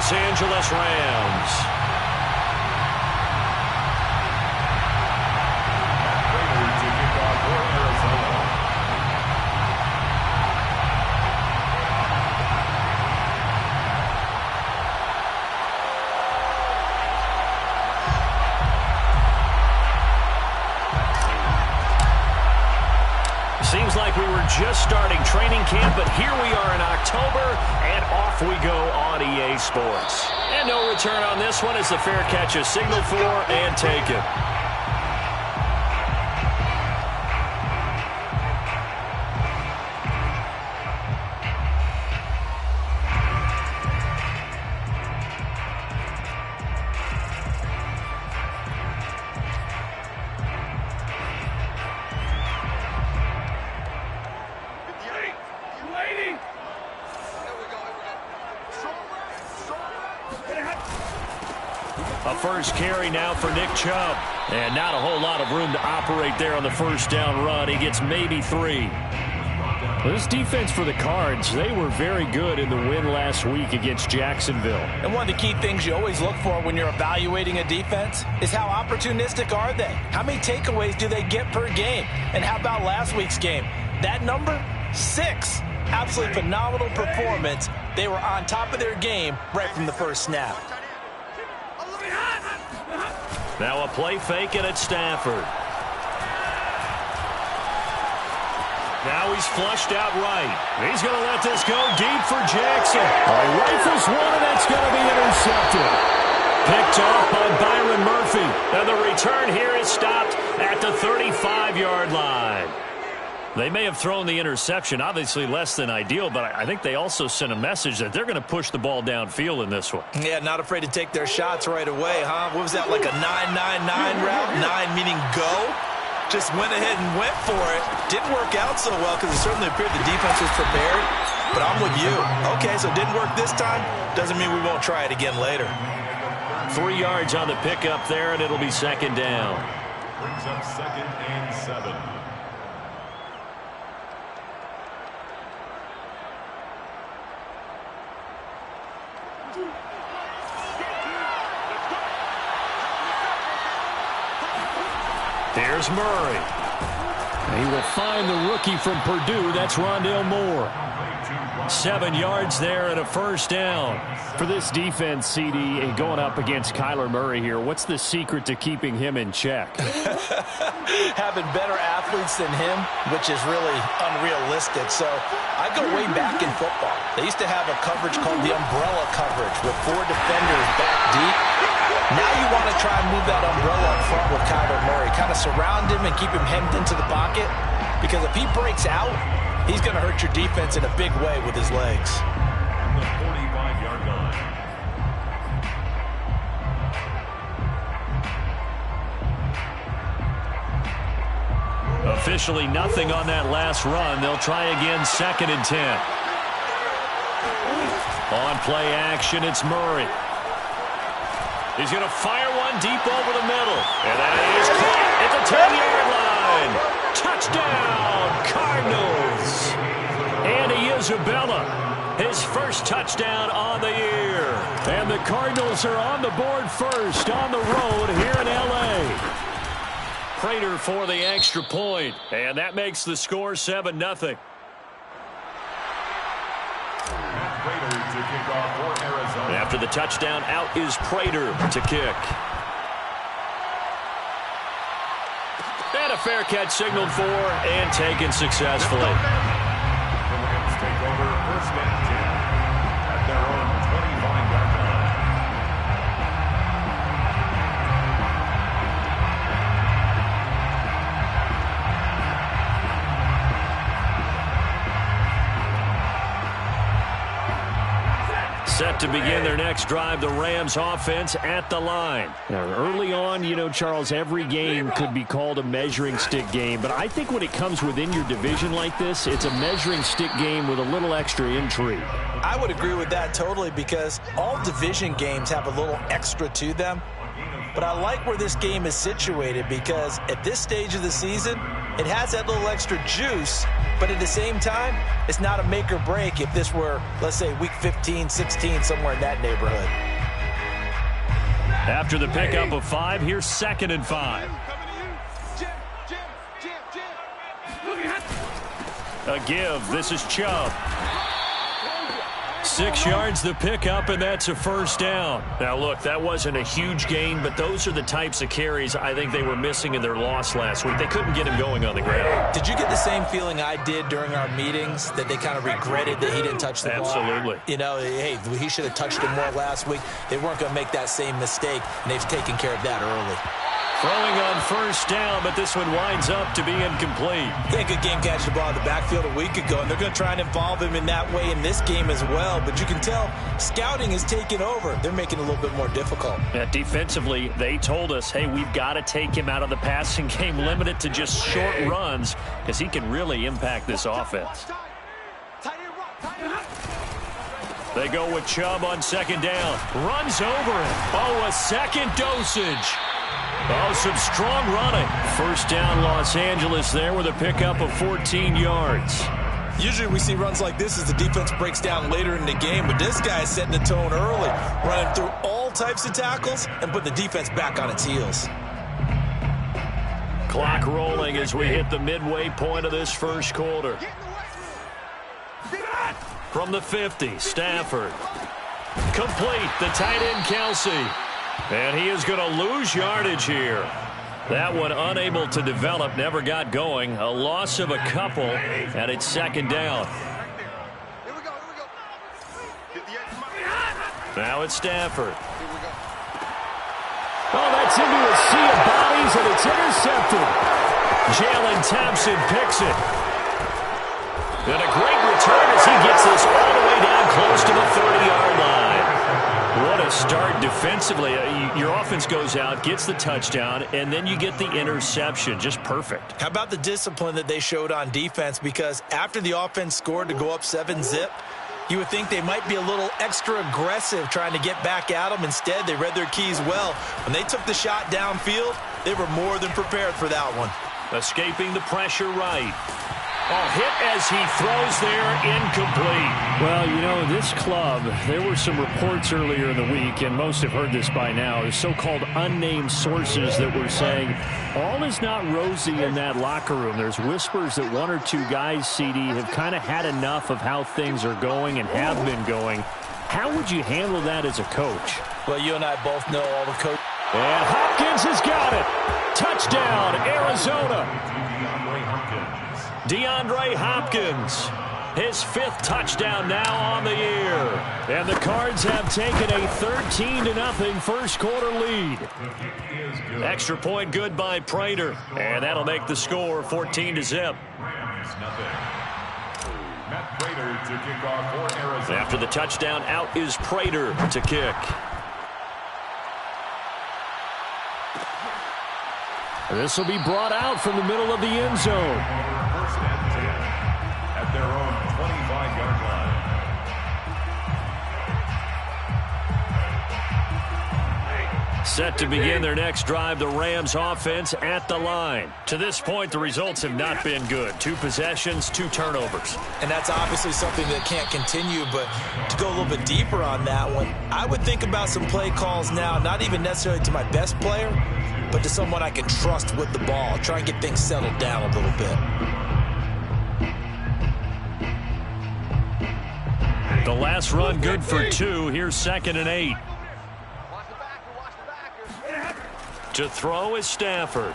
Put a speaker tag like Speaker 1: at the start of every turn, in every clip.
Speaker 1: Los Angeles Rams.
Speaker 2: Seems like we were just starting training camp, but here we are in October, and off we go on EA Sports. And no return on this one as the fair catch is signaled for and taken. A first carry now for Nick Chubb. And not a whole lot of room to operate there on the first down run. He gets maybe 3.
Speaker 1: Well, this defense for the Cards, they were very good in the win last week against Jacksonville.
Speaker 3: And one of the key things you always look for when you're evaluating a defense is how opportunistic are they? How many takeaways do they get per game? And how about last week's game? That number, 6. Absolutely phenomenal performance. They were on top of their game right from the first snap.
Speaker 2: Now a play fake and it's Stafford. Now he's flushed out right. He's going to let this go deep for Jackson.
Speaker 1: He rifles one, and that's going to be intercepted.
Speaker 2: Picked off by Byron Murphy. And the return here is stopped at the 35-yard line. They may have thrown the interception, obviously less than ideal, but I think they also sent a message that they're going to push the ball downfield in this one.
Speaker 3: Yeah, not afraid to take their shots right away, huh? What was that, like a 9-9-9 route? 9 meaning go? Just went ahead and went for it. Didn't work out so well because it certainly appeared the defense was prepared. But I'm with you. Okay, so it didn't work this time. Doesn't mean we won't try it again later.
Speaker 2: 3 yards on the pickup there, and it'll be second down.
Speaker 4: Brings up 2nd and 7.
Speaker 2: Here's Murray.
Speaker 1: He will find the rookie from Purdue. That's Rondale Moore.
Speaker 2: 7 yards there and a first down.
Speaker 1: For this defense, CD, going up against Kyler Murray here, what's the secret to keeping him in check?
Speaker 3: Having better athletes than him, which is really unrealistic. So I go way back in football. They used to have a coverage called the umbrella coverage with 4 defenders back deep. Now you want to try and move that umbrella up front with Kyler Murray. Kind of surround him and keep him hemmed into the pocket. Because if he breaks out, he's going to hurt your defense in a big way with his legs.
Speaker 4: On the 45-yard line.
Speaker 2: Officially nothing on that last run. They'll try again 2nd and 10. On play action, it's Murray. He's going to fire one deep over the middle. And that is caught at the 10-yard line. Touchdown, Cardinals. Andy Isabella, his first touchdown on the year.
Speaker 1: And the Cardinals are on the board first on the road here in L.A.
Speaker 2: Prater for the extra point. And that makes the score 7-0. After the touchdown, out is Prater to kick. And a fair catch signaled for and taken successfully.
Speaker 4: The Rams take over 1st and 10 at their own 25-yard line.
Speaker 2: Set to begin their next drive, the Rams offense at the line.
Speaker 1: Now, early on, you know, Charles, every game could be called a measuring stick game. But I think when it comes within your division like this, it's a measuring stick game with a little extra intrigue.
Speaker 3: I would agree with that totally because all division games have a little extra to them. But I like where this game is situated because at this stage of the season, it has that little extra juice But at the same time, it's not a make or break if this were, let's say, week 15, 16, somewhere in that neighborhood.
Speaker 2: After the pickup of 5, here's 2nd and 5. A give. This is Chubb. 6 yards the pickup, and that's a first down.
Speaker 1: Now, look, that wasn't a huge gain, but those are the types of carries I think they were missing in their loss last week. They couldn't get him going on the ground.
Speaker 3: Did you get the same feeling I did during our meetings, that they kind of regretted that he didn't touch the ball?
Speaker 1: Absolutely.
Speaker 3: You know, hey, he should have touched it more last week. They weren't going to make that same mistake, and they've taken care of that early.
Speaker 2: Throwing on first down, but this one winds up to be incomplete.
Speaker 3: Yeah, good game catching the ball in the backfield a week ago, and they're going to try and involve him in that way in this game as well. But you can tell scouting is taking over. They're making it a little bit more difficult.
Speaker 1: Yeah, defensively, they told us, hey, we've got to take him out of the passing game, limit it to just short runs, because he can really impact this offense.
Speaker 2: They go with Chubb on 2nd down. Runs over it. Oh, a second dosage. Oh, some strong running.
Speaker 1: First down, Los Angeles there with a pickup of 14 yards.
Speaker 3: Usually we see runs like this as the defense breaks down later in the game, but this guy is setting the tone early, running through all types of tackles and putting the defense back on its heels.
Speaker 1: Clock rolling as we hit the midway point of this first quarter.
Speaker 2: From the 50, Stafford. Complete, the tight end, Kelsey. And he is going to lose yardage here.
Speaker 1: That one unable to develop, never got going. A loss of a couple, and it's 2nd down. Now it's Stafford.
Speaker 2: Oh, that's into a sea of bodies, and it's intercepted. Jalen Thompson picks it. And a great return as he gets this all the way down close to the 30-yard line.
Speaker 1: What a start defensively. Your offense goes out, gets the touchdown, and then you get the interception. Just perfect.
Speaker 3: How about the discipline that they showed on defense? Because after the offense scored to go up 7-zip, you would think they might be a little extra aggressive trying to get back at them. Instead, they read their keys well. When they took the shot downfield, they were more than prepared for that one.
Speaker 2: Escaping the pressure right. Oh, hit as he throws there, incomplete.
Speaker 1: Well, you know, this club, there were some reports earlier in the week, and most have heard this by now, the so-called unnamed sources that were saying all is not rosy in that locker room. There's whispers that 1 or 2 guys, CD, have kind of had enough of how things are going and have been going. How would you handle that as a coach?
Speaker 3: Well, you and I both know all the coaches.
Speaker 2: And Hopkins has got it. Touchdown, Arizona. DeAndre Hopkins, his 5th touchdown now on the year.
Speaker 1: And the Cards have taken a 13-0 first quarter lead.
Speaker 2: Extra point good by Prater. And that'll make the score 14-0.
Speaker 1: After the touchdown, out is Prater to kick. This will be brought out from the middle of the end zone.
Speaker 4: At their own 25-yard line.
Speaker 1: Set to begin their next drive, the Rams offense at the line. To this point, the results have not been good. 2 possessions, 2 turnovers.
Speaker 3: And that's obviously something that can't continue, but to go a little bit deeper on that one, I would think about some play calls now, not even necessarily to my best player, but to someone I can trust with the ball. Try and get things settled down a little bit.
Speaker 2: The last run good for 2. Here's 2nd and 8. To throw is Stafford.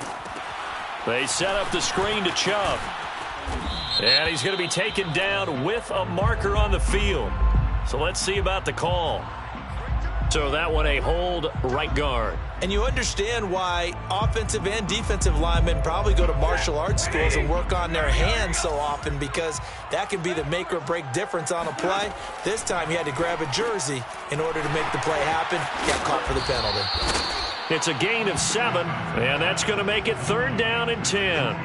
Speaker 2: They set up the screen to Chubb. And he's going to be taken down with a marker on the field. So let's see about the call. So that one a hold, right guard.
Speaker 3: And you understand why offensive and defensive linemen probably go to martial arts schools and work on their hands so often, because that can be the make or break difference on a play. This time he had to grab a jersey in order to make the play happen. Got caught for the penalty.
Speaker 2: It's a gain of 7, and that's going to make it 3rd down and 10.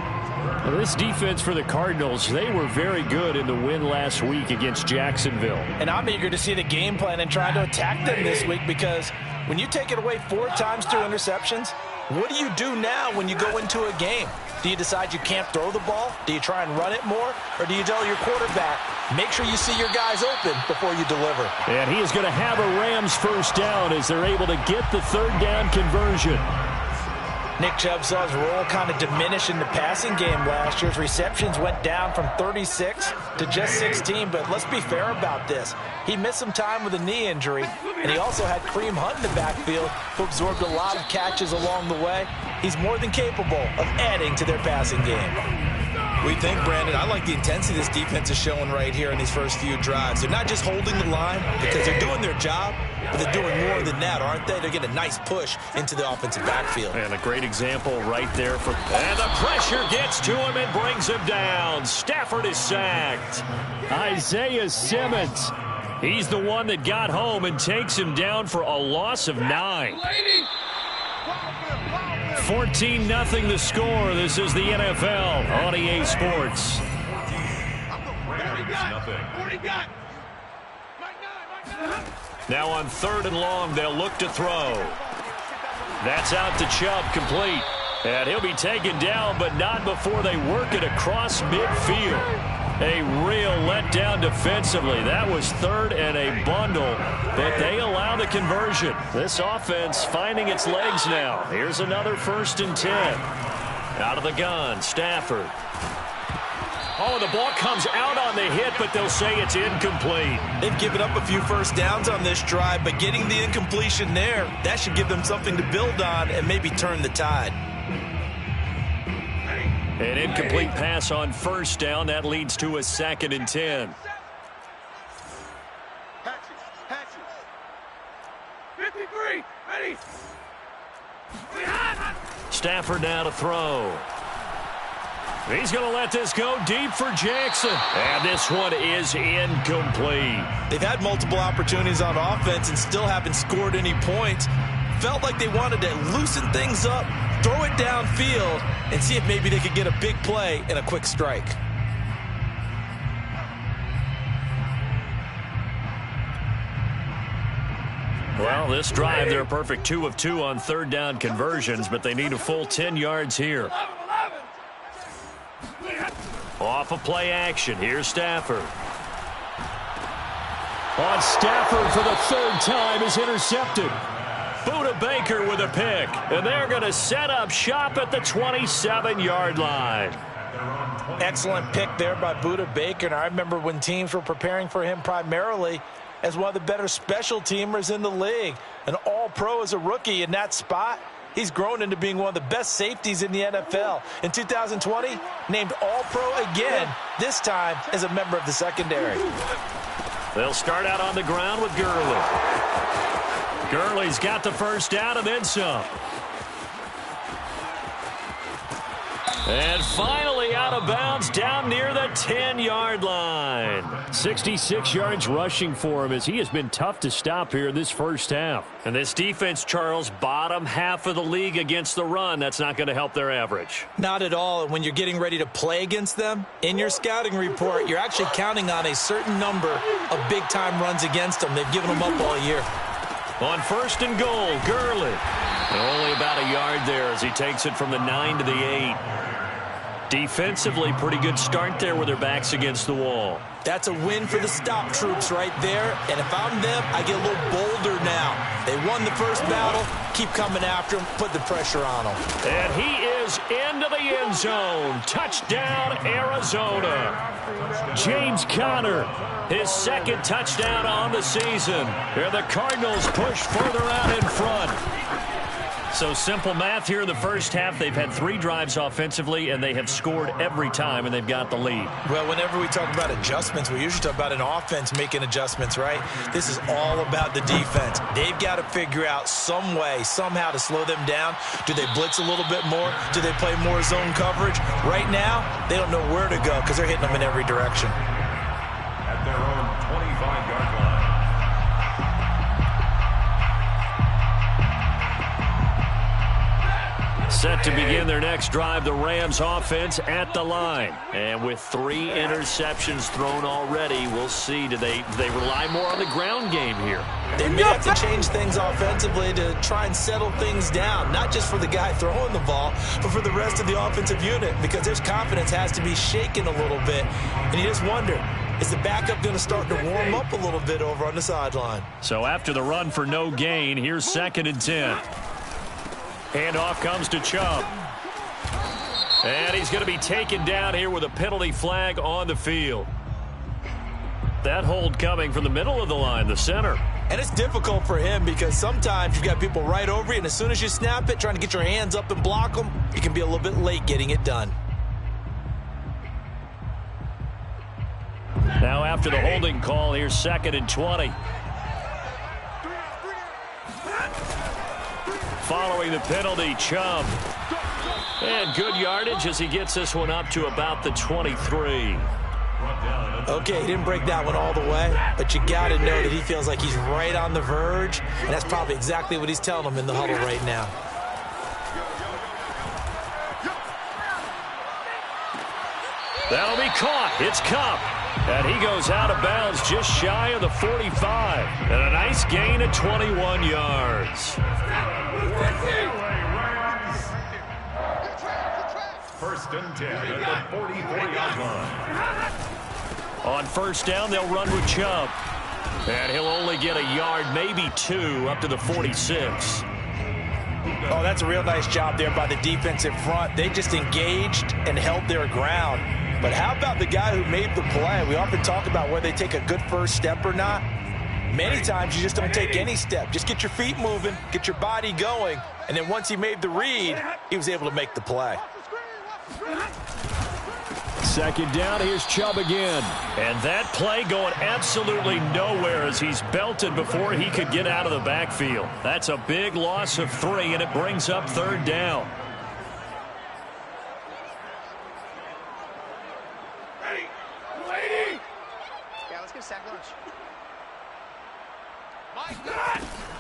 Speaker 1: Well, this defense for the Cardinals, they were very good in the win last week against Jacksonville.
Speaker 3: And I'm eager to see the game plan and trying to attack them this week, because when you take it away 4 times through interceptions, What do you do now when you go into a game? Do you decide you can't throw the ball? Do you try and run it more? Or do you tell your quarterback, make sure you see your guys open before you deliver?
Speaker 1: And he is going to have a Rams first down as they're able to get the third down conversion.
Speaker 3: Nick Chubb saw his role kind of diminish in the passing game last year. His receptions went down from 36 to just 16, but let's be fair about this. He missed some time with a knee injury, and he also had Kareem Hunt in the backfield, who absorbed a lot of catches along the way. He's more than capable of adding to their passing game.
Speaker 5: We think, Brandon, I like the intensity this defense is showing right here in these first few drives. They're not just holding the line because they're doing their job, but they're doing more than that, aren't they? They're getting a nice push into the offensive backfield.
Speaker 1: And a great example right there.
Speaker 2: And the pressure gets to him and brings him down. Stafford is sacked.
Speaker 1: Isaiah Simmons. He's the one that got home and takes him down for a loss of 9. 14-0 the score. This is the NFL on EA Sports.
Speaker 2: Now on 3rd and long, they'll look to throw.
Speaker 1: That's out to Chubb, complete. And he'll be taken down, but not before they work it across midfield. A real letdown defensively. That was 3rd and a bundle, but they allow the conversion. This offense finding its legs now. Here's another 1st and 10. Out of the gun, Stafford.
Speaker 2: Oh, the ball comes out on the hit, but they'll say it's incomplete.
Speaker 5: They've given up a few first downs on this drive, but getting the incompletion there, that should give them something to build on and maybe turn the tide.
Speaker 1: An incomplete pass on 1st down. That leads to a 2nd and 10.
Speaker 4: 53, ready.
Speaker 1: Stafford now to throw. He's going to let this go deep for Jackson. And this one is incomplete.
Speaker 5: They've had multiple opportunities on offense and still haven't scored any points. Felt like they wanted to loosen things up, throw it downfield, and see if maybe they could get a big play and a quick strike.
Speaker 1: Well, this drive, they're a perfect 2 of 2 on 3rd down conversions, but they need a full 10 yards here. Off of play action, here's Stafford. On Stafford for the 3rd time is intercepted. Buda Baker with a pick, and they're going to set up shop at the 27-yard line.
Speaker 3: Excellent pick there by Buda Baker, and I remember when teams were preparing for him primarily as one of the better special teamers in the league. An all-pro as a rookie in that spot. He's grown into being one of the best safeties in the NFL. In 2020, named all-pro again, this time as a member of the secondary.
Speaker 1: They'll start out on the ground with Gurley. Gurley's got the 1st down and then some. And finally out of bounds down near the 10-yard line. 66 yards rushing for him as he has been tough to stop here in this 1st half. And this defense, Charles, bottom half of the league against the run. That's not going to help their average.
Speaker 5: Not at all. And when you're getting ready to play against them, in your scouting report, you're actually counting on a certain number of big-time runs against them. They've given them up all year.
Speaker 1: On 1st and goal, Gurley. Only about a yard there as he takes it from the 9 to the 8. Defensively, pretty good start there with their backs against the wall.
Speaker 5: That's a win for the stop troops right there. And if I'm them, I get a little bolder now. They won the first battle. Keep coming after him. Put the pressure on him.
Speaker 1: And he is into the end zone. Touchdown, Arizona. James Conner, his 2nd touchdown on the season. And the Cardinals push further out in front. So simple math here in the 1st half. They've had 3 drives offensively, and they have scored every time, and they've got the lead.
Speaker 5: Well, whenever we talk about adjustments, we usually talk about an offense making adjustments, right? This is all about the defense. They've got to figure out some way, somehow to slow them down. Do they blitz a little bit more? Do they play more zone coverage? Right now, they don't know where to go because they're hitting them in every direction.
Speaker 4: At their own 25-yard line.
Speaker 1: Set to begin their next drive, the Rams offense at the line. And with 3 interceptions thrown already, we'll see. Do they rely more on the ground game here?
Speaker 5: They may have to change things offensively to try and settle things down, not just for the guy throwing the ball, but for the rest of the offensive unit, because their confidence has to be shaken a little bit. And you just wonder, is the backup going to start to warm up a little bit over on the sideline?
Speaker 1: So after the run for no gain, here's 2nd and 10. Handoff comes to Chubb. And he's going to be taken down here with a penalty flag on the field. That hold coming from the middle of the line, the center.
Speaker 5: And it's difficult for him because sometimes you've got people right over you, and as soon as you snap it, trying to get your hands up and block them, you can be a little bit late getting it done.
Speaker 1: Now after the holding call, here's 2nd and 20. Following the penalty, Chubb. And good yardage as he gets this one up to about the 23.
Speaker 5: Okay, he didn't break that one all the way, but you got to know that he feels like he's right on the verge, and that's probably exactly what he's telling them in the huddle right now.
Speaker 1: That'll be caught. It's Kupp. And he goes out of bounds just shy of the 45. And a nice gain of 21 yards.
Speaker 4: First and 10 at the 44-yard line.
Speaker 1: On first down, they'll run with Chubb. And he'll only get a yard, maybe 2, up to the 46.
Speaker 5: Oh, that's a real nice job there by the defensive front. They just engaged and held their ground. But how about the guy who made the play? We often talk about whether they take a good first step or not. Many times you just don't take any step. Just get your feet moving, get your body going, and then once he made the read, he was able to make the play.
Speaker 1: 2nd down, here's Chubb again. And that play going absolutely nowhere as he's belted before he could get out of the backfield. That's a big loss of 3, and it brings up 3rd down.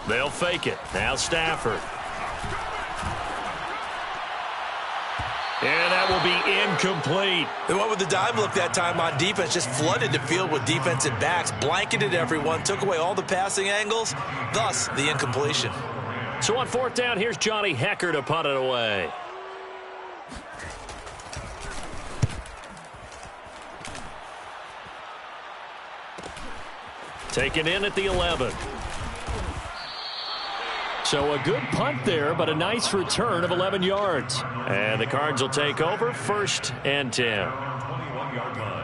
Speaker 1: They'll fake it. Now Stafford. And that will be incomplete.
Speaker 5: They went with the dime look that time on defense, just flooded the field with defensive backs, blanketed everyone, took away all the passing angles, thus the incompletion.
Speaker 1: So on 4th down, here's Johnny Hecker to punt it away. Taken in at the 11. So a good punt there, but a nice return of 11 yards. And the Cards will take over 1st and 10.
Speaker 4: 21-yard line.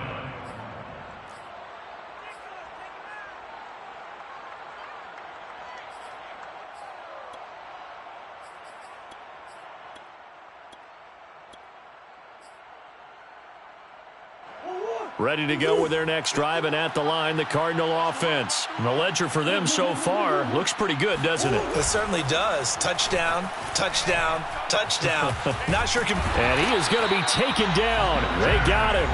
Speaker 1: Ready to go with their next drive, and at the line, the Cardinal offense. And the ledger for them so far looks pretty good, doesn't it?
Speaker 5: It certainly does. Touchdown, touchdown, touchdown. Not sure.
Speaker 1: And he is going to be taken down. They got him.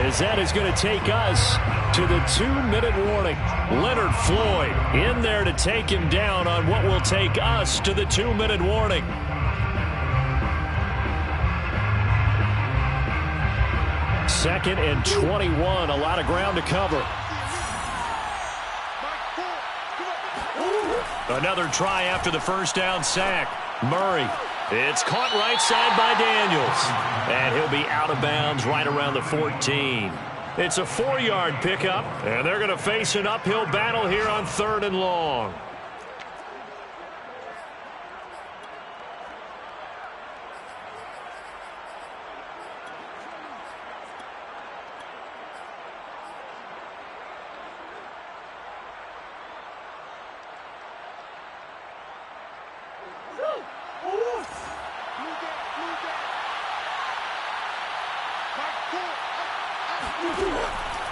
Speaker 1: As that is going to take us to the 2-minute warning. Leonard Floyd in there to take him down on what will take us to the 2-minute warning. Second and 21, a lot of ground to cover. Another try after the first down sack. Murray. It's caught right side by Daniels. And he'll be out of bounds right around the 14. It's a 4-yard pickup, and they're going to face an uphill battle here on 3rd and long.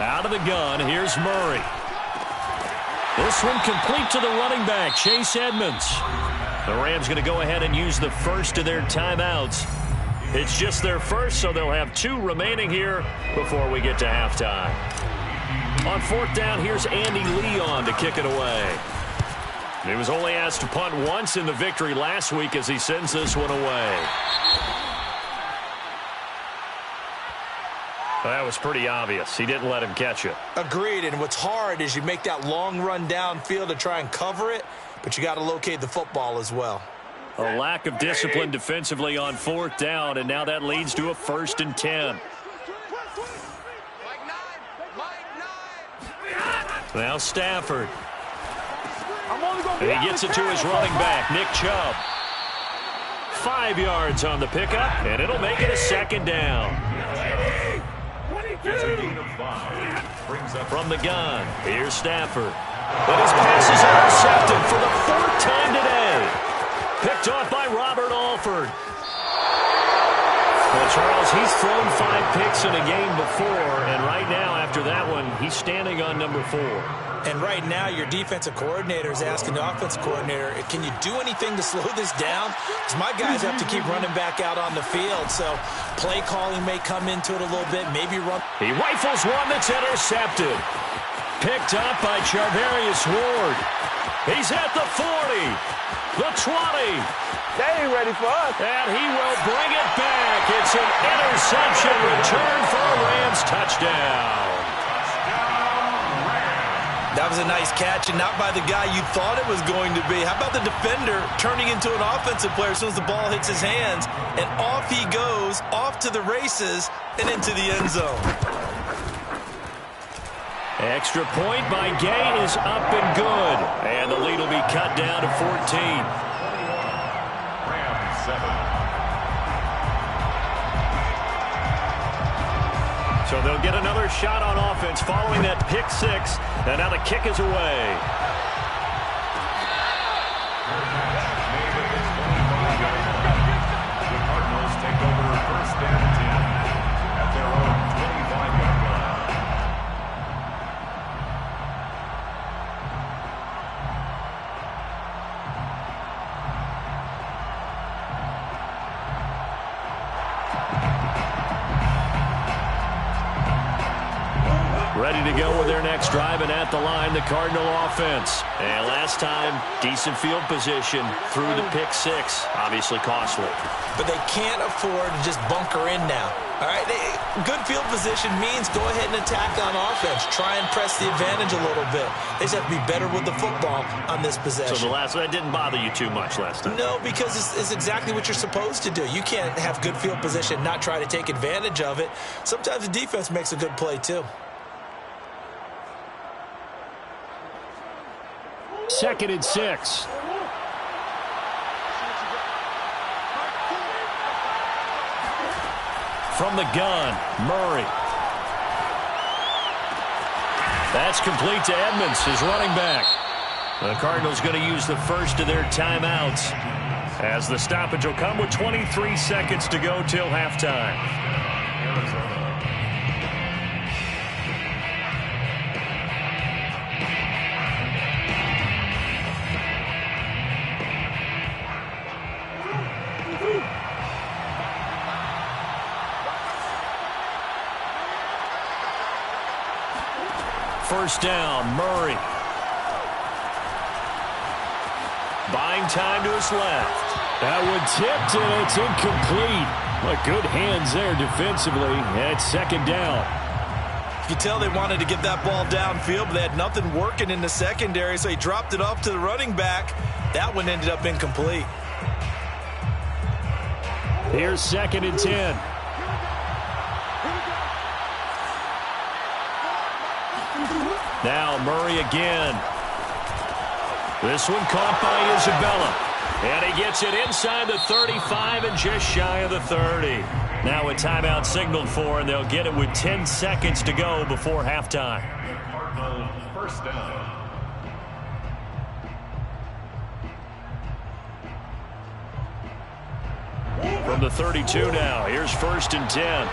Speaker 1: Out of the gun, here's Murray. This one complete to the running back, Chase Edmonds. The Rams going to go ahead and use the first of their timeouts. It's just their first, so they'll have 2 remaining here before we get to halftime. On 4th down, here's Andy Leon to kick it away.
Speaker 2: He was only asked to punt once in the victory last week as he sends this one away. Well, that was pretty obvious. He didn't let him catch it.
Speaker 5: Agreed, and what's hard is you make that long run downfield to try and cover it, but you got to locate the football as well.
Speaker 2: A lack of discipline defensively on 4th down, and now that leads to a 1st and 10. Now Stafford. And he gets it to his running back, Nick Chubb. 5 yards on the pickup, and it'll make it a 2nd down. From the gun, here's Stafford. But his pass is intercepted for the 4th time today. Picked off by Robert Alford. Well, Charles, he's thrown 5 picks in a game before, and right now, after that one, he's standing on number 4.
Speaker 5: And right now, your defensive coordinator is asking the offensive coordinator, can you do anything to slow this down? Because my guys have to keep running back out on the field, so play calling may come into it a little bit, maybe run.
Speaker 2: He rifles one that's intercepted. Picked up by Charvarius Ward. He's at the 40, the 20.
Speaker 6: They ain't ready for us.
Speaker 2: And he will bring it back. It's an interception return for a Rams touchdown.
Speaker 5: That was a nice catch, and not by the guy you thought it was going to be. How about the defender turning into an offensive player as soon as the ball hits his hands, and off he goes, off to the races, and into the end zone.
Speaker 2: Extra point by Gay is up and good. And the lead will be cut down to 14.
Speaker 4: Rams 7.
Speaker 2: So they'll get another shot on offense following that pick 6. And now the kick is away.
Speaker 4: The Cardinals take over 1st and 10 at their own 25-yard line.
Speaker 2: Ready to go with their next drive, and at the line, the Cardinal offense. And last time, decent field position through the pick 6. Obviously costly.
Speaker 5: But they can't afford to just bunker in now. All right, good field position means go ahead and attack on offense. Try and press the advantage a little bit. They just have to be better with the football on this possession.
Speaker 2: So that didn't bother you too much last time?
Speaker 5: No, because it's exactly what you're supposed to do. You can't have good field position, not try to take advantage of it. Sometimes the defense makes a good play, too.
Speaker 1: 2nd and 6.
Speaker 2: From the gun, Murray. That's complete to Edmonds, his running back. The Cardinals going to use the first of their timeouts, as the stoppage will come with 23 seconds to go till halftime. First down, Murray. Buying time to his left.
Speaker 1: That one tipped, and it's incomplete. But good hands there defensively, and it's 2nd down.
Speaker 5: You can tell they wanted to get that ball downfield, but they had nothing working in the secondary, so he dropped it off to the running back. That one ended up incomplete.
Speaker 1: Here's 2nd and 10.
Speaker 2: Now Murray again. This one caught by Isabella. And he gets it inside the 35 and just shy of the 30. Now a timeout signaled for, and they'll get it with 10 seconds to go before halftime.
Speaker 4: Cardinals 1st down.
Speaker 2: From the 32 now, here's 1st and 10.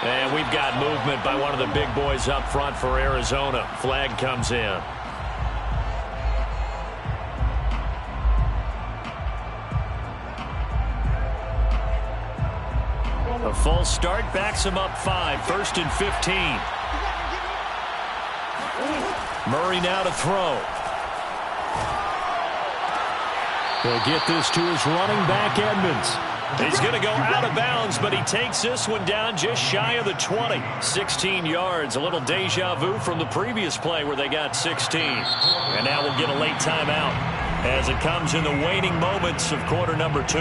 Speaker 2: And we've got movement by one of the big boys up front for Arizona. Flag comes in. A false start backs him up 5, 1st and 15. Murray now to throw.
Speaker 1: He'll get this to his running back, Edmonds.
Speaker 2: He's going to go out of bounds, but he takes this one down just shy of the 20. 16 yards, a little deja vu from the previous play where they got 16. And now we'll get a late timeout as it comes in the waning moments of quarter number 2.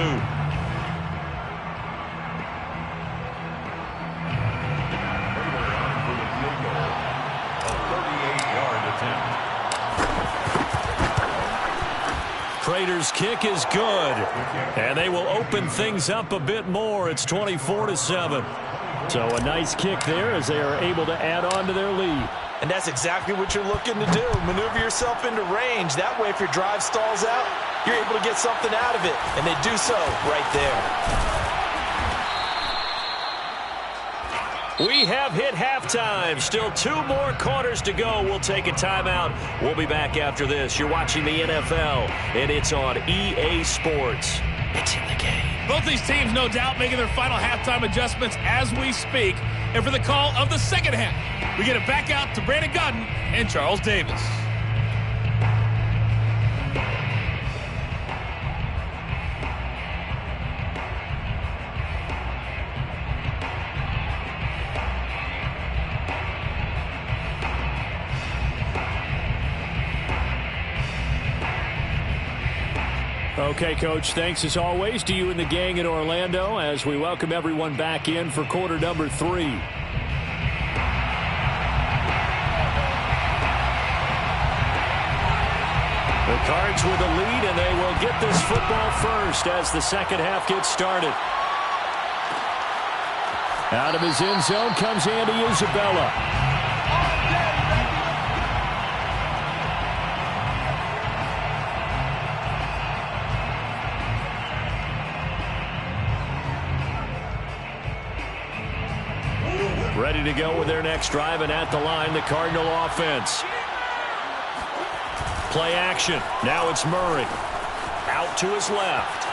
Speaker 2: Prater's kick is good, and they will open things up a bit more. It's 24-7.
Speaker 1: So a nice kick there as they are able to add on to their lead.
Speaker 5: And that's exactly what you're looking to do. Maneuver yourself into range. That way, if your drive stalls out, you're able to get something out of it. And they do so right there.
Speaker 2: We have hit halftime. Still 2 more quarters to go. We'll take a timeout. We'll be back after this. You're watching the NFL, and it's on EA Sports. It's in the game.
Speaker 7: Both these teams, no doubt, making their final halftime adjustments as we speak. And for the call of the second half, we get it back out to Brandon Godden and Charles Davis.
Speaker 1: Okay, Coach, thanks as always to you and the gang in Orlando as we welcome everyone back in for quarter number 3. The Cards with a lead, and they will get this football first as the second half gets started. Out of his end zone comes Andy Isabella. Ready to go with their next drive, and at the line, the Cardinal offense. Play action. Now it's Murray. Out to his left.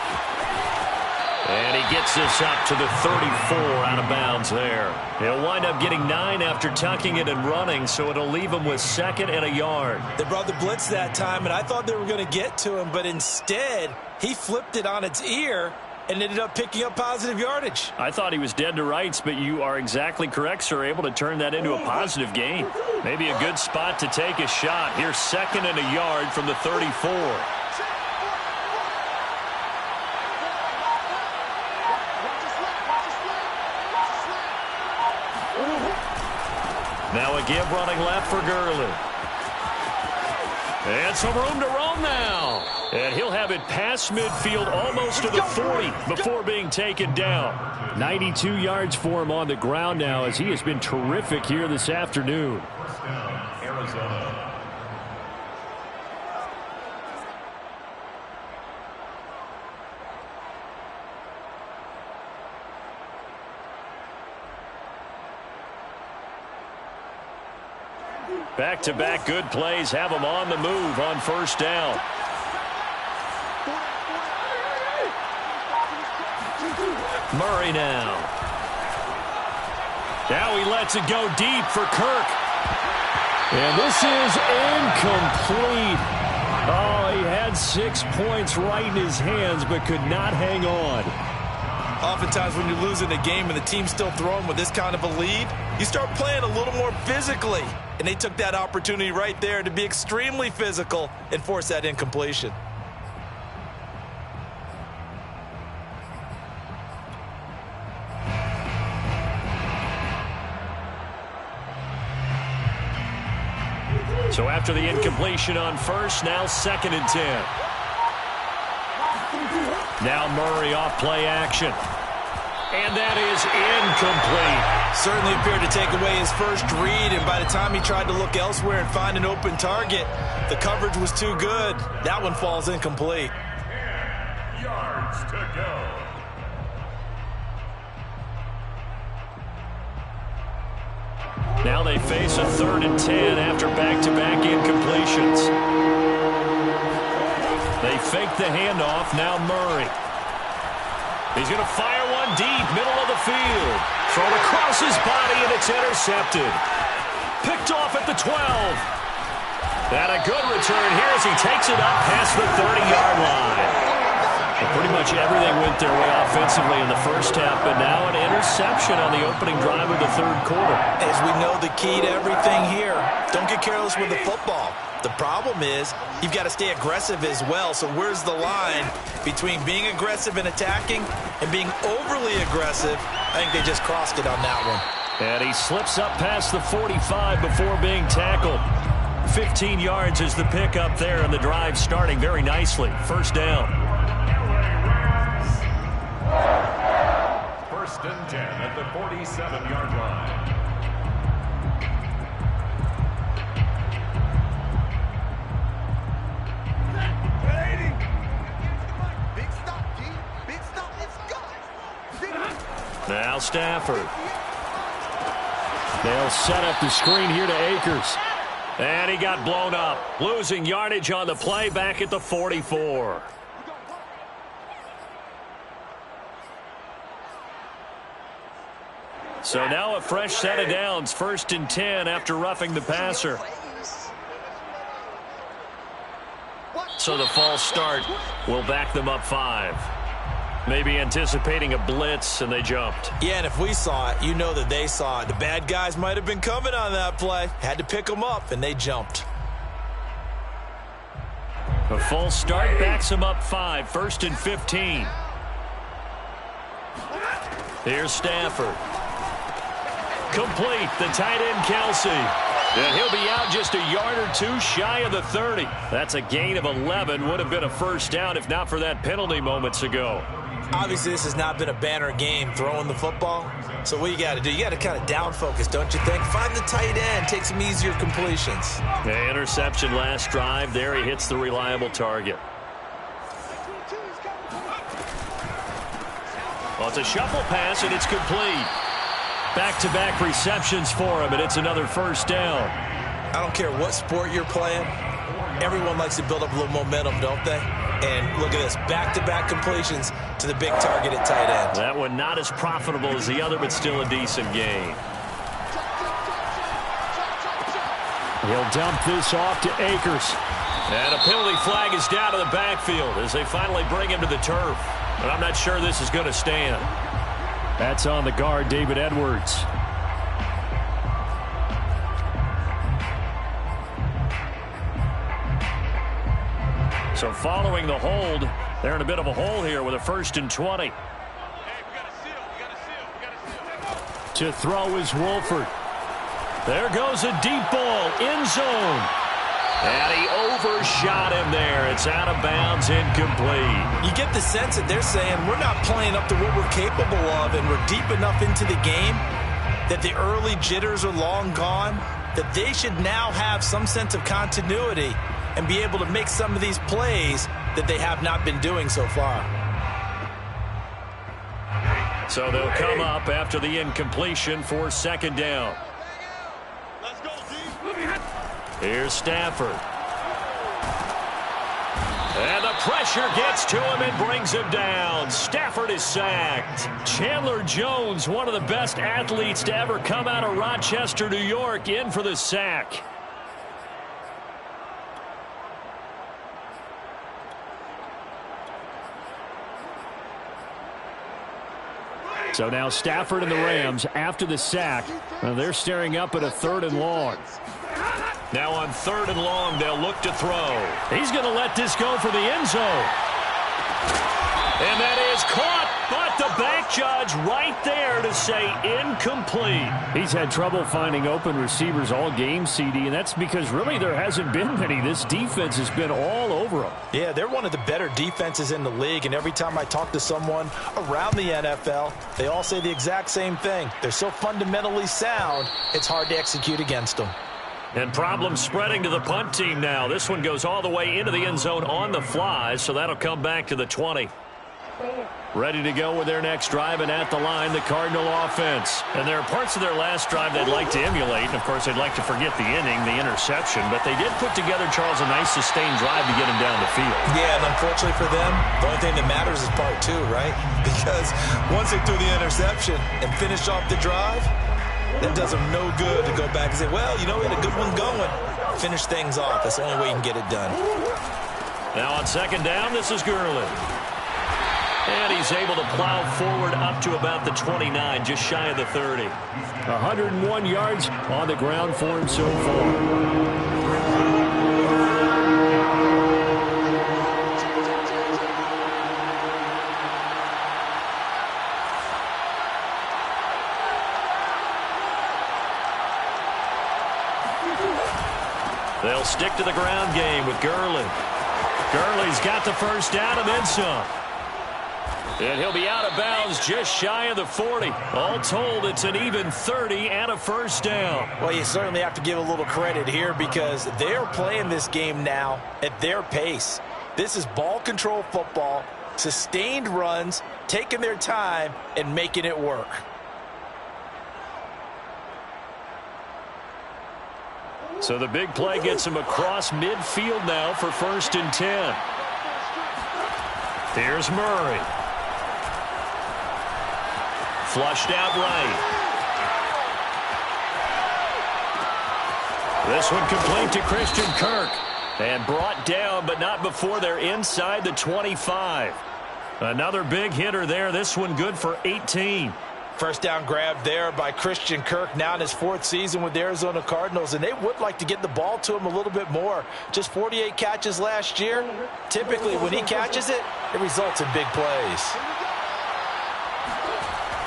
Speaker 1: And he gets this up to the 34 out of bounds there. He'll wind up getting 9 after tucking it and running, so it'll leave him with 2nd and a yard.
Speaker 5: They brought the blitz that time, and I thought they were going to get to him, but instead, he flipped it on its ear and ended up picking up positive yardage.
Speaker 1: I thought he was dead to rights, but you are exactly correct, sir. Able to turn that into a positive gain.
Speaker 2: Maybe a good spot to take a shot. Here's 2nd and a yard from the 34. Now a give running left for Gurley. And some room to roam now. And he'll have it past midfield almost to the 40 before being taken down.
Speaker 1: 92 yards for him on the ground now as he has been terrific here this afternoon.
Speaker 4: Arizona.
Speaker 2: Back-to-back good plays have him on the move on first down. Murray now. Now he lets it go deep for Kirk.
Speaker 1: And this is incomplete. Oh, he had 6 points right in his hands but could not hang on.
Speaker 5: Oftentimes when you're losing a game and the team's still throwing with this kind of a lead, you start playing a little more physically. And they took that opportunity right there to be extremely physical and force that incompletion.
Speaker 2: So after the incompletion on first, now 2nd and 10. Now Murray off play action. And that is incomplete.
Speaker 5: Certainly appeared to take away his first read, and by the time he tried to look elsewhere and find an open target, the coverage was too good. That one falls incomplete.
Speaker 4: 10 yards to go.
Speaker 2: Now they face a 3rd and 10 after back-to-back incompletions. They fake the handoff. Now Murray. He's going to fire one one deep, middle of the field. Thrown across his body, and it's intercepted. Picked off at the 12. And a good return here as he takes it up past the 30-yard line. Well, pretty much everything went their way offensively in the first half, but now an interception on the opening drive of the third quarter.
Speaker 5: As we know, the key to everything here, don't get careless with the football. The problem is you've got to stay aggressive as well. So where's the line between being aggressive and attacking and being overly aggressive? I think they just crossed it on that one.
Speaker 2: And he slips up past the 45 before being tackled. 15 yards is the pickup there, and the drive starting very nicely. First down.
Speaker 4: First and 10 at the 47-yard line.
Speaker 8: Big stop, G. Big stop. Let's go.
Speaker 2: Now Stafford.
Speaker 1: They'll set up the screen here to Akers.
Speaker 2: And he got blown up. Losing yardage on the play back at the 44. So now a fresh set of downs. First and 10 after roughing the passer. So the false start will back them up 5. Maybe anticipating a blitz, and they jumped.
Speaker 5: Yeah, and if we saw it, you know that they saw it. The bad guys might have been coming on that play. Had to pick them up, and they jumped.
Speaker 2: A false start backs them up 5. First and 15. Here's Stafford. Complete, the tight end Kelsey. And he'll be out just a yard or two shy of the 30. That's a gain of 11. Would have been a first down if not for that penalty moments ago.
Speaker 5: Obviously, this has not been a banner game throwing the football. So what you got to do, you got to kind of down focus, don't you think? Find the tight end, take some easier completions.
Speaker 2: The interception last drive. There he hits the reliable target. Well, it's a shuffle pass, and it's complete. Back-to-back receptions for him, and it's another first down.
Speaker 5: I don't care what sport you're playing. Everyone likes to build up a little momentum, don't they? And look at this, back-to-back completions to the big target at tight end.
Speaker 2: That one not as profitable as the other, but still a decent gain.
Speaker 1: He'll dump this off to Akers.
Speaker 2: And a penalty flag is down to the backfield as they finally bring him to the turf. But I'm not sure this is going to stand.
Speaker 1: That's on the guard, David Edwards.
Speaker 2: So following the hold, they're in a bit of a hole here with a first and 20.
Speaker 1: To throw is Wolford.
Speaker 2: There goes a deep ball, end zone. And he overshot him there. It's out of bounds, incomplete.
Speaker 5: You get the sense that they're saying we're not playing up to what we're capable of, and we're deep enough into the game that the early jitters are long gone, that they should now have some sense of continuity and be able to make some of these plays that they have not been doing so far.
Speaker 2: So they'll come up after the incompletion for second down. Here's Stafford. And the pressure gets to him and brings him down. Stafford is sacked. Chandler Jones, one of the best athletes to ever come out of Rochester, New York, in for the sack.
Speaker 1: So now Stafford and the Rams, after the sack, they're staring up at a 3rd and long.
Speaker 2: Now on 3rd and long, they'll look to throw. He's going to let this go for the end zone. And that is caught, but the back judge right there to say incomplete.
Speaker 1: He's had trouble finding open receivers all game, CD, and that's because really there hasn't been many. This defense has been all over them.
Speaker 5: Yeah, they're one of the better defenses in the league, and every time I talk to someone around the NFL, they all say the exact same thing. They're so fundamentally sound, it's hard to execute against them.
Speaker 2: And problems spreading to the punt team now. This one goes all the way into the end zone on the fly, so that'll come back to the 20.
Speaker 1: ready to go with their next drive, and at the line, the Cardinal offense. And there are parts of their last drive they'd like to emulate. And, of course, they'd like to forget the inning, the interception. But they did put together, Charles, a nice sustained drive to get him down the field.
Speaker 5: Yeah, and unfortunately for them, the only thing that matters is part two, right? Because once they threw the interception and finished off the drive, that does them no good to go back and say, well, you know, we had a good one going. Finish things off. That's the only way you can get it done.
Speaker 1: Now on second down, this is Gurley. And he's able to plow forward up to about the 29, just shy of the 30. 101 yards on the ground for him so far. They'll stick to the ground game with Gurley. Gurley's got the first down and then some. And he'll be out of bounds just shy of the 40. All told, it's an even 30 and a first down.
Speaker 3: Well, you certainly have to give a little credit here because they're playing this game now at their pace. This is ball control football, sustained runs, taking their time and making it work.
Speaker 1: So the big play gets him across midfield now for 1st and 10. Here's Murray. Flushed out right. This one complete to Christian Kirk. And brought down, but not before they're inside the 25. Another big hitter there. This one good for 18.
Speaker 3: First down grab there by Christian Kirk, now in his 4th season with the Arizona Cardinals, and they would like to get the ball to him a little bit more. Just 48 catches last year. Typically, when he catches it, it results in big plays.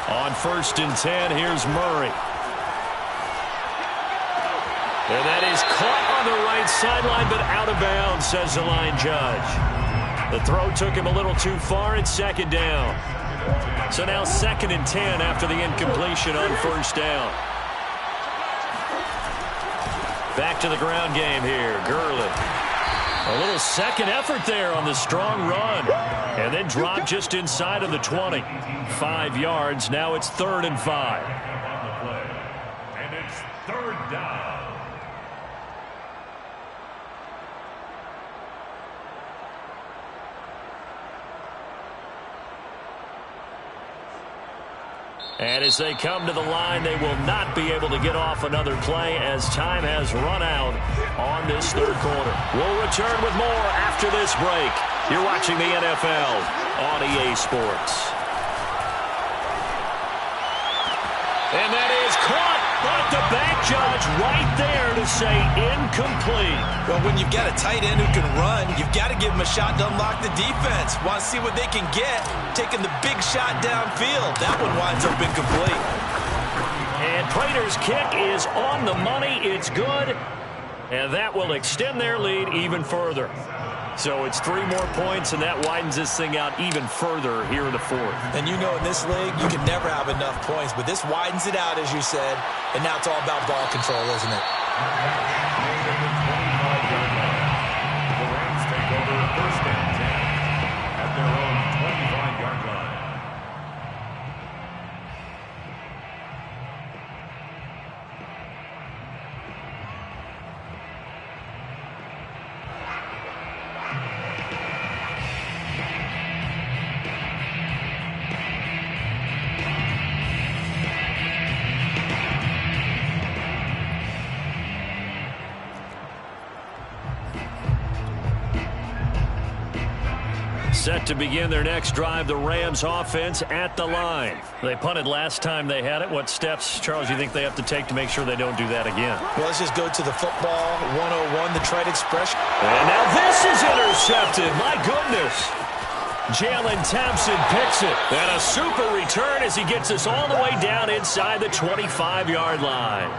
Speaker 1: On 1st and 10, here's Murray. And that is caught on the right sideline, but out of bounds, says the line judge. The throw took him a little too far. It's 2nd down. So now 2nd and 10 after the incompletion on 1st down. Back to the ground game here. Gurley. A little second effort there on the strong run. And then dropped just inside of the 20. 5 yards. Now it's 3rd and 5.
Speaker 4: And it's 3rd down.
Speaker 1: And as they come to the line, they will not be able to get off another play as time has run out on this 3rd quarter. We'll return with more after this break. You're watching the NFL on EA Sports. And that is caught, but the back judge right there to say incomplete.
Speaker 5: Well, when you've got a tight end who can run, you've got to give him a shot to unlock the defense. Want to see what they can get, taking the big shot downfield. That one winds up incomplete.
Speaker 1: And Prater's kick is on the money. It's good. And that will extend their lead even further. So it's 3 more points, and that widens this thing out even further here in the 4th.
Speaker 5: And you know in this league, you can never have enough points, but this widens it out, as you said, and now it's all about ball control, isn't it?
Speaker 4: The Rams take over 1st and 10 at their own 25-yard line.
Speaker 1: Set to begin their next drive, the Rams offense at the line. They punted last time they had it. What steps, Charles, you think they have to take to make sure they don't do that again?
Speaker 3: Well, let's just go to the football 101, the trade expression.
Speaker 1: And now this is intercepted. My goodness. Jalen Thompson picks it. And a super return as he gets us all the way down inside the 25-yard line.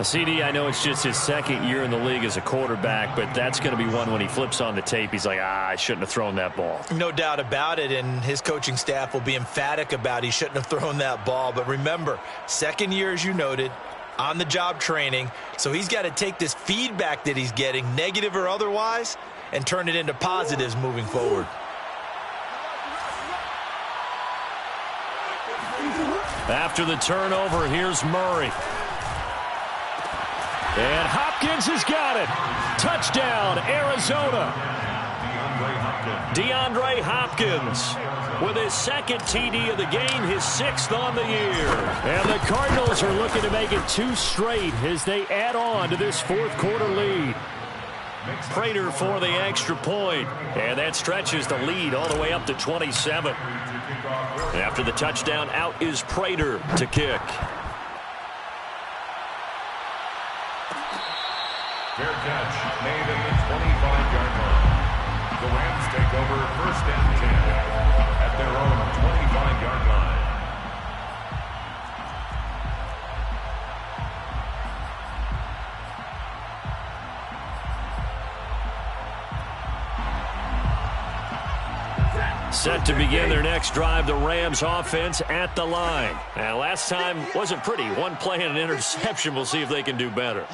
Speaker 1: CD, I know it's just his 2nd year in the league as a quarterback, but that's going to be one when he flips on the tape. He's like, I shouldn't have thrown that ball.
Speaker 5: No doubt about it, and his coaching staff will be emphatic about he shouldn't have thrown that ball. But remember, 2nd year, as you noted, on-the-job training, so he's got to take this feedback that he's getting, negative or otherwise, and turn it into positives moving forward.
Speaker 2: After the turnover, here's Murray. And Hopkins has got it. Touchdown, Arizona. DeAndre Hopkins with his second TD of the game, his 6th on the year.
Speaker 1: And the Cardinals are looking to make it 2 straight as they add on to this 4th quarter lead.
Speaker 2: Prater for the extra point. And that stretches the lead all the way up to 27. After the touchdown, out is Prater to kick.
Speaker 4: Fair catch made at the 25-yard line. The Rams take over 1st and 10 at their own 25-yard line.
Speaker 2: Set to begin their next drive, the Rams offense at the line. Now, last time wasn't pretty. One play and an interception. We'll see if they can do better.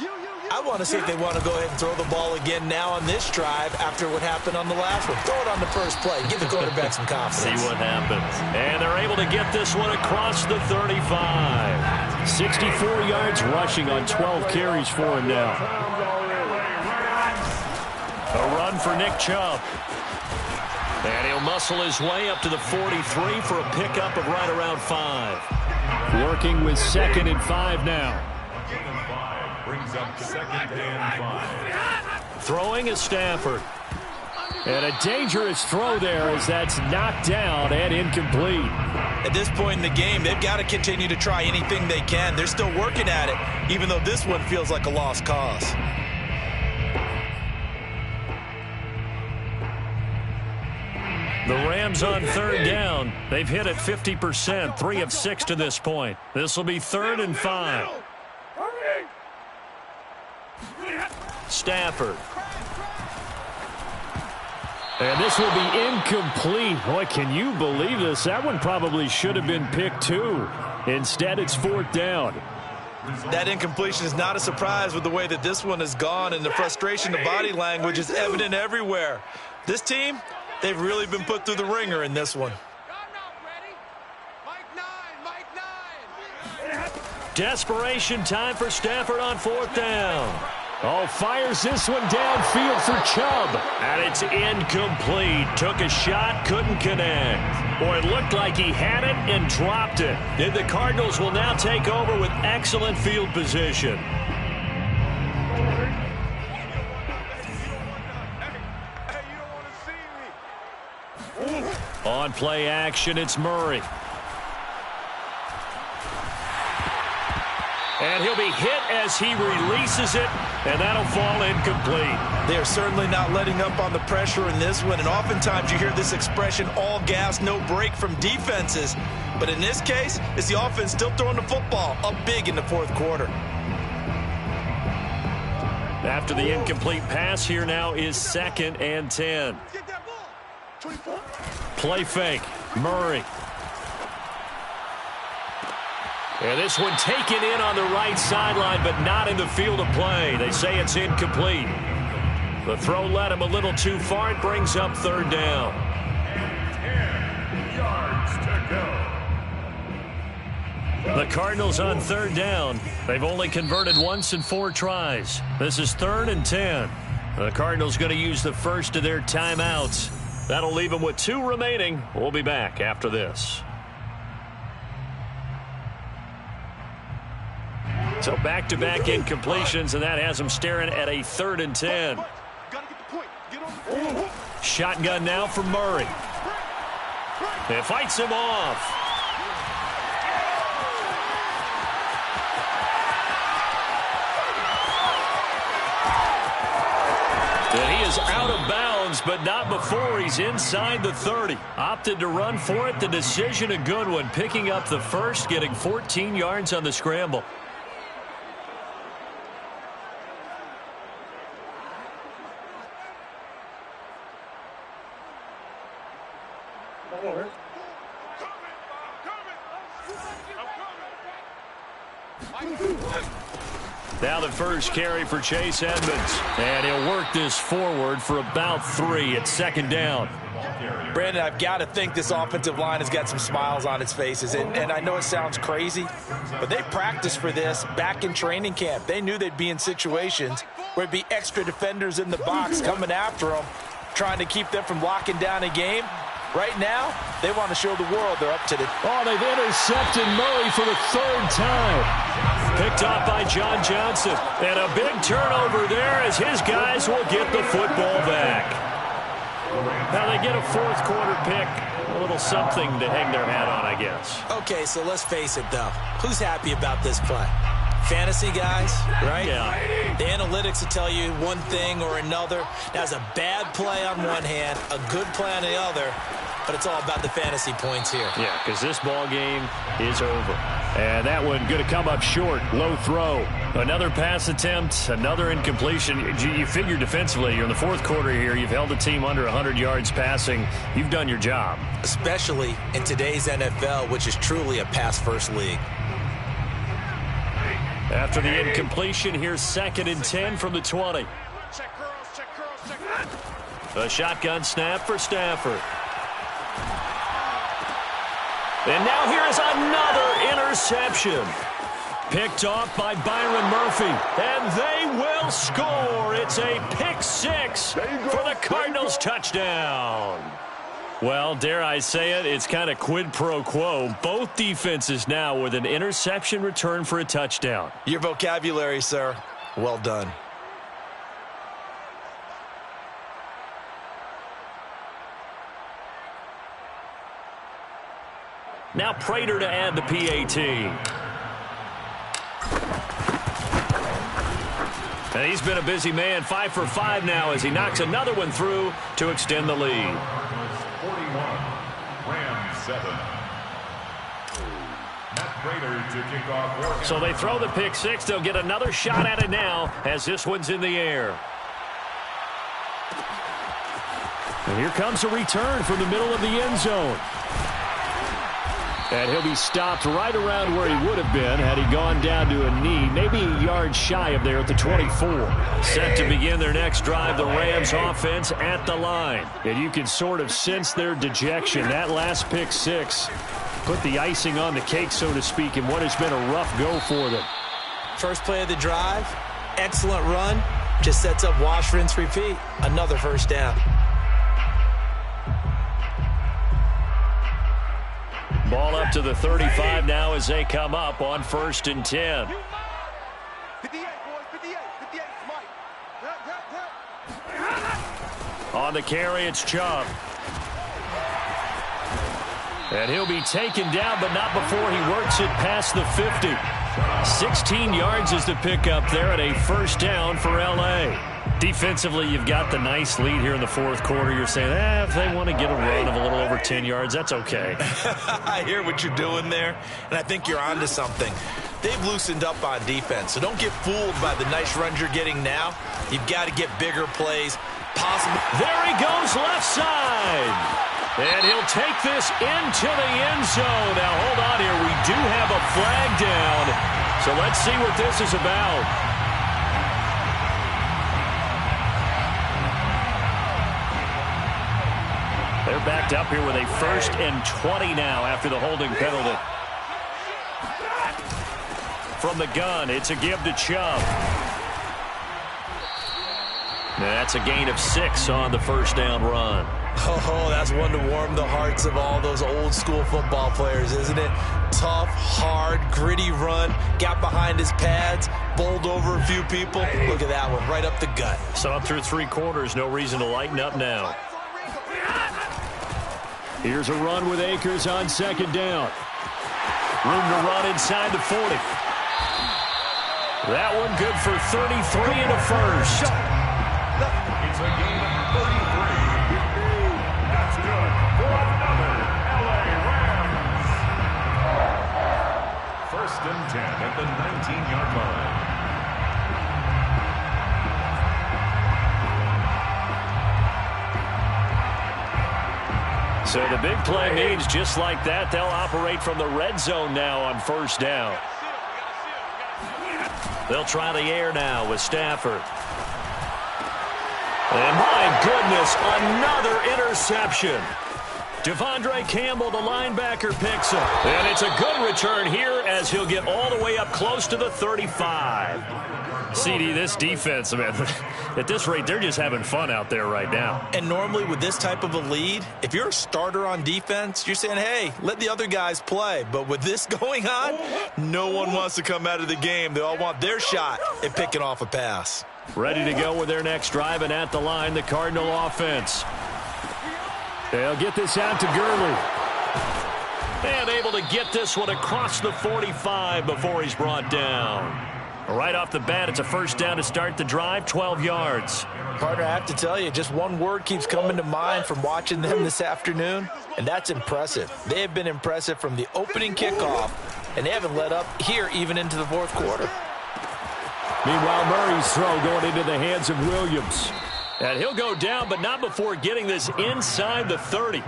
Speaker 5: I want to see if they want to go ahead and throw the ball again now on this drive after what happened on the last one. Throw it on the first play. Give the quarterback some confidence.
Speaker 2: See what happens. And they're able to get this one across the 35.
Speaker 1: 64 yards rushing on 12 carries for him now.
Speaker 2: A run for Nick Chubb. And he'll muscle his way up to the 43 for a pickup of right around 5.
Speaker 1: Working with 2nd and 5 now.
Speaker 4: Brings up 2nd and 5.
Speaker 2: Throwing is Stafford.
Speaker 1: And a dangerous throw there as that's knocked down and incomplete.
Speaker 5: At this point in the game, they've got to continue to try anything they can. They're still working at it, even though this one feels like a lost cause.
Speaker 2: The Rams on 3rd down. They've hit it 50%, 3 of 6 to this point. This will be 3rd and 5. Stafford.
Speaker 1: And this will be incomplete. Boy, can you believe this? That one probably should have been picked too. Instead, it's 4th down.
Speaker 5: That incompletion is not a surprise with the way that this one has gone, and the frustration, the body language is evident everywhere. This team, they've really been put through the ringer in this one.
Speaker 2: Desperation time for Stafford on 4th down.
Speaker 1: Oh, fires this one downfield for Chubb.
Speaker 2: And it's incomplete. Took a shot, couldn't connect. Boy, it looked like he had it and dropped it. And the Cardinals will now take over with excellent field position. On play action, it's Murray. And he'll be hit as he releases it, and that'll fall incomplete.
Speaker 5: They are certainly not letting up on the pressure in this one, and oftentimes you hear this expression, all gas, no break from defenses. But in this case, it's the offense still throwing the football up big in the 4th quarter.
Speaker 2: After the incomplete pass, here now is 2nd and 10. Play fake, Murray. And this one taken in on the right sideline, but not in the field of play. They say it's incomplete. The throw led him a little too far. It brings up 3rd down.
Speaker 4: 10 yards to go.
Speaker 2: The Cardinals on 3rd down. They've only converted once in 4 tries. This is 3rd and 10. The Cardinals going to use the first of their timeouts. That'll leave them with 2 remaining. We'll be back after this. So back-to-back incompletions, and that has them staring at a 3rd and 10. Shotgun now for Murray. It fights him off. And he is out of bounds, but not before he's inside the 30. Opted to run for it. The decision a good one. Picking up the first, getting 14 yards on the scramble. Now the first carry for Chase Edmonds.
Speaker 1: And he'll work this forward for about 3 at second down.
Speaker 5: Brandon, I've got to think this offensive line has got some smiles on its faces. And I know it sounds crazy, but they practiced for this back in training camp. They knew they'd be in situations where there'd be extra defenders in the box coming after them, trying to keep them from locking down a game. Right now, they want to show the world they're up to the...
Speaker 1: Oh, they've intercepted Murray for the 3rd time.
Speaker 2: Picked off by John Johnson. And a big turnover there as his guys will get the football back. Now they get a 4th quarter pick. A little something to hang their hat on, I guess.
Speaker 5: Okay, so let's face it, though. Who's happy about this play? Fantasy guys, right?
Speaker 2: Yeah.
Speaker 5: The analytics will tell you one thing or another. That's a bad play on one hand, a good play on the other, but it's all about the fantasy points here.
Speaker 1: Yeah, because this ball game is over. And that one going to come up short. Low throw. Another pass attempt, another incompletion. You figure defensively, you're in the 4th quarter here. You've held the team under 100 yards passing. You've done your job.
Speaker 5: Especially in today's NFL, which is truly a pass-first league.
Speaker 2: After the incompletion, here's 2nd and 10 from the 20. A shotgun snap for Stafford. And now here is another interception. Picked off by Byron Murphy. And they will score. It's a pick 6 for the Cardinals touchdown. Well, dare I say it, it's kind of quid pro quo. Both defenses now with an interception return for a touchdown.
Speaker 5: Your vocabulary, sir. Well done.
Speaker 2: Now Prater to add the PAT. And he's been a busy man, 5 for 5 now as he knocks another one through to extend the lead.
Speaker 4: 41, Rams 7. Matt Prater to kick off.
Speaker 2: So they throw the pick 6. They'll get another shot at it now as this one's in the air.
Speaker 1: And here comes a return from the middle of the end zone. And he'll be stopped right around where he would have been had he gone down to a knee, maybe a yard shy of there at the 24.
Speaker 2: Set to begin their next drive, the Rams offense at the line.
Speaker 1: And you can sort of sense their dejection. That last pick 6 put the icing on the cake, so to speak, in what has been a rough go for them.
Speaker 5: First play of the drive, excellent run, just sets up wash, rinse, repeat. Another first down.
Speaker 2: Ball up to the 35 now as they come up on 1st and 10.
Speaker 8: 58, boys, 58, 58, Mike.
Speaker 2: On the carry, it's Chubb. And he'll be taken down, but not before he works it past the 50. 16 yards is the pickup there at a first down for L.A.
Speaker 1: Defensively, you've got the nice lead here in the 4th quarter. You're saying, if they want to get a run of a little over 10 yards, that's okay.
Speaker 5: I hear what you're doing there, and I think you're onto something. They've loosened up on defense, so don't get fooled by the nice runs you're getting now. You've got to get bigger plays possible.
Speaker 2: There he goes left side. And he'll take this into the end zone. Now, hold on here. We do have a flag down. So let's see what this is about.
Speaker 1: They're backed up here with a 1st and 20 now after the holding penalty.
Speaker 2: From the gun, it's a give to Chubb. That's a gain of 6 on the first down run.
Speaker 5: Oh, that's one to warm the hearts of all those old school football players, isn't it? Tough, hard, gritty run, got behind his pads, bowled over a few people. Look at that one, right up the gut.
Speaker 2: So up through 3 quarters, no reason to lighten up now.
Speaker 1: Here's a run with Akers on 2nd down.
Speaker 2: Room to run inside the 40. That one good for 33 and a first.
Speaker 4: It's a gain of 33. That's good for another LA Rams. 1st and 10 at the 19-yard line.
Speaker 2: So the big play means just like that, they'll operate from the red zone now on 1st down. They'll try the air now with Stafford. And my goodness, another interception. Devondre Campbell, the linebacker, picks him. And it's a good return here as he'll get all the way up close to the 35.
Speaker 1: CD, this defense, man, at this rate, they're just having fun out there right now.
Speaker 5: And normally with this type of a lead, if you're a starter on defense, you're saying, hey, let the other guys play. But with this going on, no one wants to come out of the game. They all want their shot at picking off a pass.
Speaker 1: Ready to go with their next drive, and at the line, the Cardinal offense. They'll get this out to Gurley.
Speaker 2: And able to get this one across the 45 before he's brought down.
Speaker 1: Right off the bat, it's a first down to start the drive, 12 yards.
Speaker 3: Partner, I have to tell you, just one word keeps coming to mind from watching them this afternoon, and that's impressive. They have been impressive from the opening kickoff, and they haven't let up here even into the fourth quarter.
Speaker 1: Meanwhile, Murray's throw going into the hands of Williams.
Speaker 2: And he'll go down, but not before getting this inside the 30.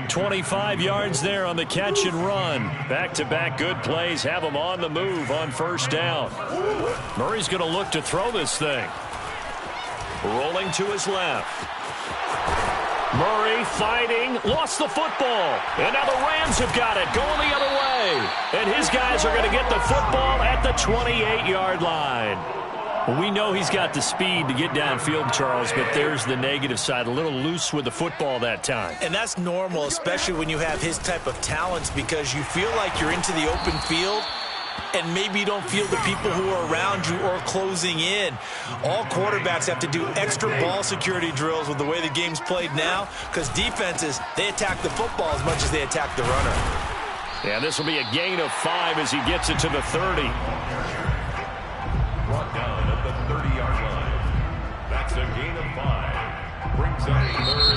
Speaker 1: 25 yards there on the catch and run. Back-to-back good plays have him on the move on first down. Murray's going to look to throw this thing.
Speaker 2: Rolling to his left.
Speaker 1: Murray fighting, lost the football.
Speaker 2: And now the Rams have got it, going the other way. And his guys are going to get the football at the 28-yard line.
Speaker 1: Well, we know he's got the speed to get downfield, Charles, but there's the negative side. A little loose with the football that time.
Speaker 5: And that's normal, especially when you have his type of talents, because you feel like you're into the open field and maybe you don't feel the people who are around you or closing in. All quarterbacks have to do extra ball security drills with the way the game's played now, because defenses, they attack the football as much as they attack the runner.
Speaker 1: Yeah, this will be a gain of 5 as he gets it to the 30.
Speaker 4: Brought down at the 30-yard line. That's a gain of 5. Brings up third